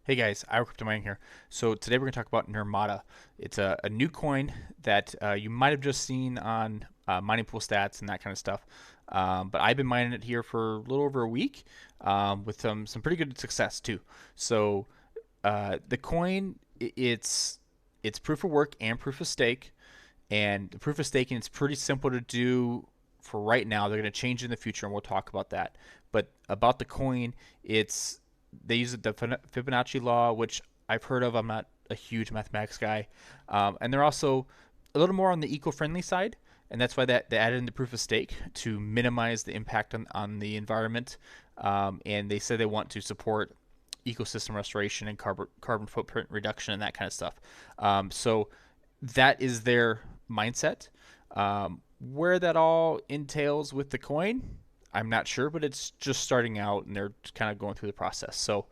Hey guys, Mining here. So today we're going to talk about NiRmata. It's a new coin that you might have just seen on mining pool stats and that kind of stuff. But I've been mining it here for a little over a week with some pretty good success too. So the coin, it's proof of work and proof of stake. And the proof of staking, it's pretty simple to do for right now. They're going to change in the future, and we'll talk about that. But about the coin, it's they use the Fibonacci law, which I've heard of. I'm not a huge mathematics guy, and they're also a little more on the eco-friendly side, and that's why they added in the proof of stake to minimize the impact on the environment. And they said they want to support ecosystem restoration and carbon footprint reduction and that kind of stuff. So that is their mindset. Where that all entails with the coin, I'm not sure, but it's just starting out and they're kind of going through the process. So,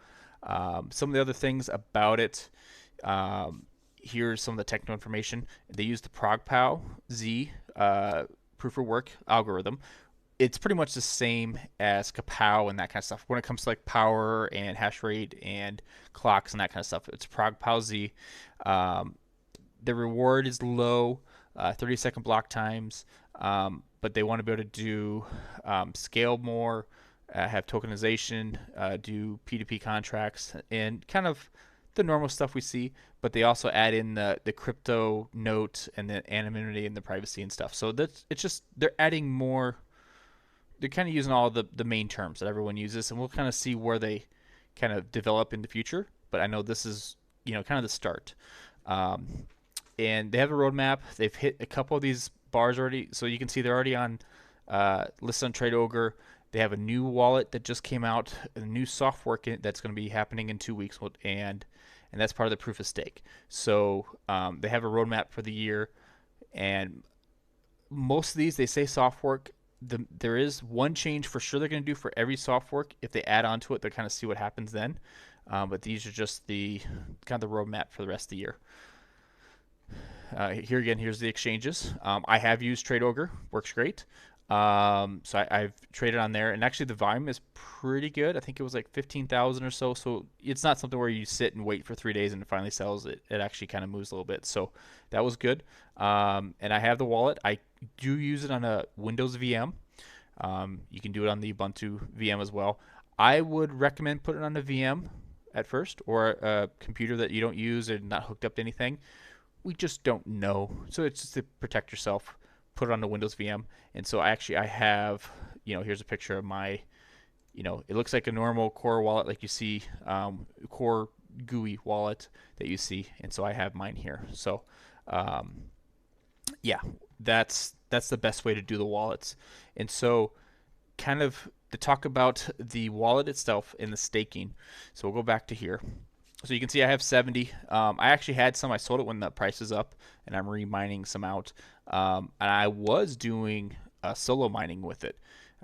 some of the other things about it, here's some of the technical information. They use the ProgPow Z proof of work algorithm. It's pretty much the same as Kapow and that kind of stuff. When it comes to like power and hash rate and clocks and that kind of stuff, it's ProgPow Z. Um, the reward is low, 30-second block times, but they want to be able to do scale more, have tokenization, do P2P contracts, and kind of the normal stuff we see. But they also add in the crypto note and the anonymity and the privacy and stuff. So that's it's just they're adding more. They're kind of using all the main terms that everyone uses, and we'll kind of see where they kind of develop in the future. But I know this is kind of the start. Um, and they have a roadmap. They've hit a couple of these bars already, so you can see they're already on listed on Trade Ogre. They have a new wallet that just came out, a new soft work that's going to be happening in 2 weeks, and that's part of the proof of stake. So they have a roadmap for the year, and most of these they say soft work. There is one change for sure they're going to do for every soft work. If they add on to it, they'll kind of see what happens then. But these are just the kind of the roadmap for the rest of the year. Here again, here's the exchanges. I have used Trade Ogre, works great. So I've traded on there, and actually the volume is pretty good. I think it was like 15,000 or so. So it's not something where you sit and wait for 3 days and it finally sells. It actually kind of moves a little bit. So that was good. And I have the wallet. I do use it on a Windows VM. You can do it on the Ubuntu VM as well. I would recommend putting it on a VM at first, or a computer that you don't use and not hooked up to anything. We just don't know. So it's just to protect yourself. Put it on the Windows VM. And so I have, here's a picture of my, it looks like a normal Core wallet like you see, Core GUI wallet that you see. And so I have mine here. So, um, yeah, that's the best way to do the wallets. And so kind of to talk about the wallet itself and the staking. So we'll go back to here. So you can see I have 70. I actually had some. I sold it when the price is up, and I'm remining some out. And I was doing solo mining with it.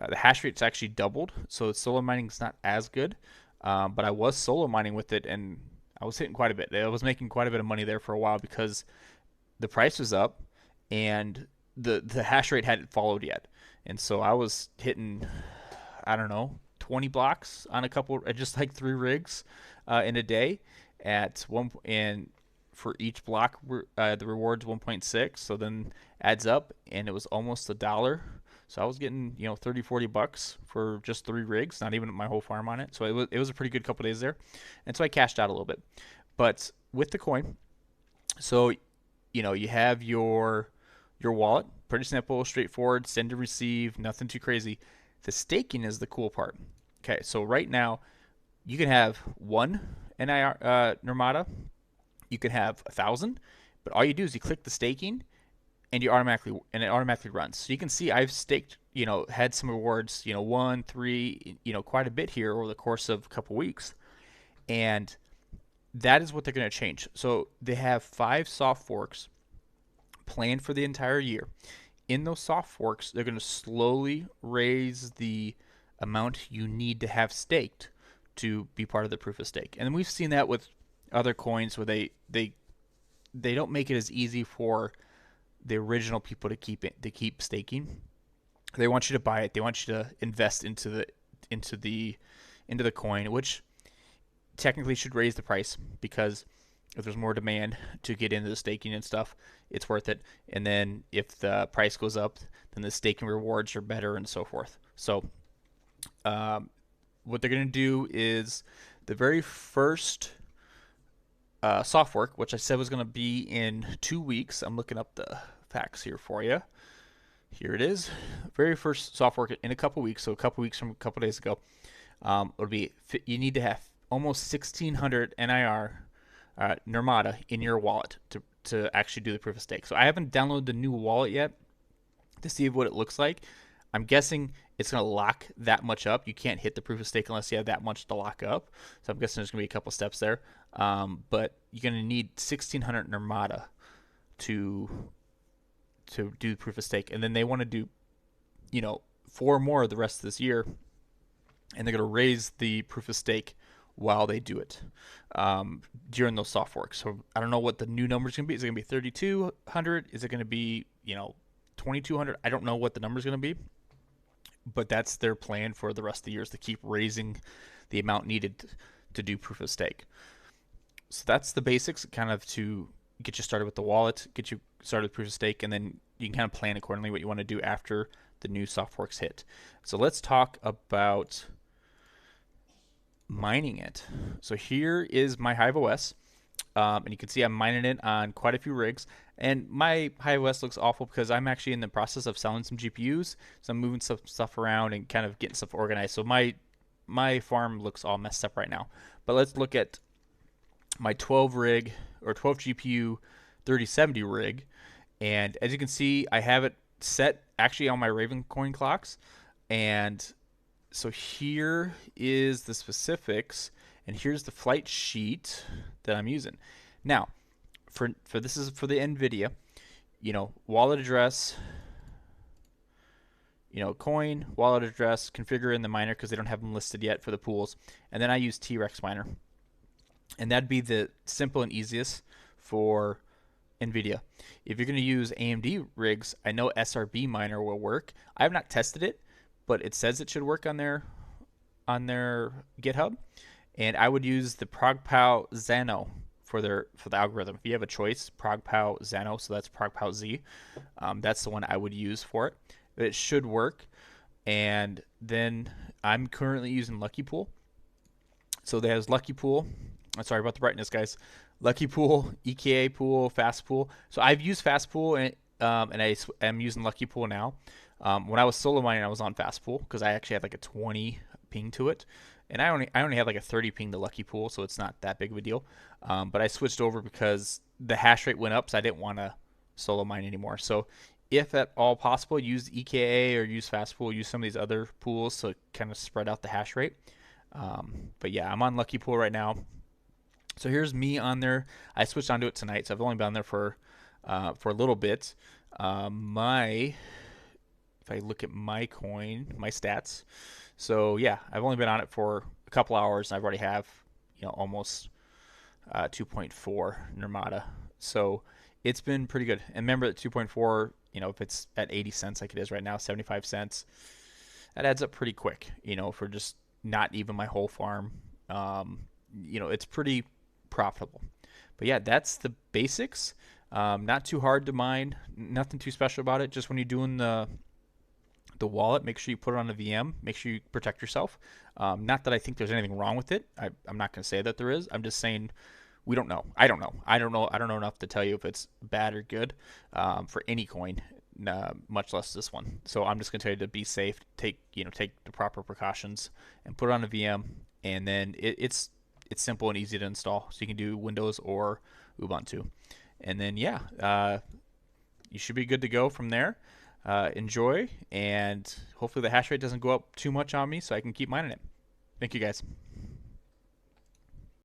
The hash rate's actually doubled, so solo mining is not as good. But I was solo mining with it, and I was hitting quite a bit. I was making quite a bit of money there for a while because the price was up, and the hash rate hadn't followed yet. And so I was hitting, I don't know, 20 blocks on a couple, just like 3 rigs in a day at one, and for each block the reward's 1.6, so then adds up, and it was almost $1. So I was getting 30-40 bucks for just 3 rigs, not even my whole farm on it. So it was a pretty good couple days there, and so I cashed out a little bit. But with the coin, so you have your wallet, pretty simple, straightforward, send and receive, nothing too crazy. The staking is the cool part. Okay, so right now you can have one NiRmata, you can have 1,000, but all you do is you click the staking and it automatically runs. So you can see I've staked, had some rewards, 1, 3, quite a bit here over the course of a couple weeks, and that is what they're going to change. So they have 5 soft forks planned for the entire year. In those soft forks, they're going to slowly raise the amount you need to have staked to be part of the proof of stake. And we've seen that with other coins where they don't make it as easy for the original people to keep staking. They want you to buy it. They want you to invest into the coin, which technically should raise the price, because if there's more demand to get into the staking and stuff, it's worth it. And then if the price goes up, then the staking rewards are better and so forth. So what they're going to do is the very first soft fork, which I said was going to be in 2 weeks. I'm looking up the facts here for you. Here it is. Very first soft fork in a couple weeks. So a couple weeks from a couple days ago. It'll be, you need to have almost 1,600 NiRmata in your wallet to actually do the proof of stake. So I haven't downloaded the new wallet yet to see what it looks like. I'm guessing it's going to lock that much up. You can't hit the proof of stake unless you have that much to lock up. So I'm guessing there's going to be a couple steps there. But you're going to need 1,600 NiRmata to do proof of stake. And then they want to do, 4 more the rest of this year. And they're going to raise the proof of stake while they do it during those soft forks. So I don't know what the new number is going to be. Is it going to be 3,200? Is it going to be 2,200? I don't know what the number is going to be, but that's their plan for the rest of the year, is to keep raising the amount needed to do proof of stake. So that's the basics, kind of to get you started with the wallet, get you started with proof of stake, and then you can kind of plan accordingly what you want to do after the new soft forks hit. So let's talk about mining it. So here is my Hive OS, and you can see I'm mining it on quite a few rigs. And my Hive OS looks awful because I'm actually in the process of selling some GPUs, so I'm moving some stuff around and kind of getting stuff organized. So my farm looks all messed up right now. But let's look at my 12 rig or 12 GPU 3070 rig, and as you can see, I have it set actually on my Raven coin clocks. And so here is the specifics, and here's the flight sheet that I'm using. Now, for this is for the NVIDIA, wallet address, coin, wallet address, configure in the miner because they don't have them listed yet for the pools, and then I use T-Rex miner, and that'd be the simple and easiest for NVIDIA. If you're going to use AMD rigs, I know SRB miner will work. I have not tested it, but it says it should work on their GitHub, and I would use the ProgPow Zano for the algorithm. If you have a choice, ProgPow Zano, so that's ProgPow Z, that's the one I would use for it. But it should work. And then I'm currently using Lucky Pool. So there's Lucky Pool. I'm sorry about the brightness, guys. Lucky Pool, EKA Pool, Fast Pool. So I've used Fast Pool, and I'm using Lucky Pool now. When I was solo mining, I was on Fast Pool because I actually had like a 20 ping to it, and I only have like a 30 ping to Lucky Pool, so it's not that big of a deal. But I switched over because the hash rate went up, so I didn't want to solo mine anymore. So if at all possible, use EKA or use Fast Pool, use some of these other pools to kind of spread out the hash rate. But yeah, I'm on Lucky Pool right now. So here's me on there. I switched onto it tonight, so I've only been on there for a little bit. If I look at my coin, my stats, so yeah, I've only been on it for a couple hours, and I've already have almost 2.4 NiRmata. So it's been pretty good. And remember that 2.4, if it's at 80 cents like it is right now, 75 cents, that adds up pretty quick. For just not even my whole farm, it's pretty profitable. But yeah, that's the basics. Not too hard to mine, nothing too special about it. Just when you're doing the wallet, make sure you put it on a VM. Make sure you protect yourself. Not that I think there's anything wrong with it. I'm not going to say that there is. I'm just saying we don't know. I don't know. I don't know enough to tell you if it's bad or good for any coin, much less this one. So I'm just going to tell you to be safe. Take the proper precautions and put it on a VM. And then it's simple and easy to install. So you can do Windows or Ubuntu. And then yeah, you should be good to go from there. Enjoy, and hopefully the hash rate doesn't go up too much on me so I can keep mining it. Thank you, guys.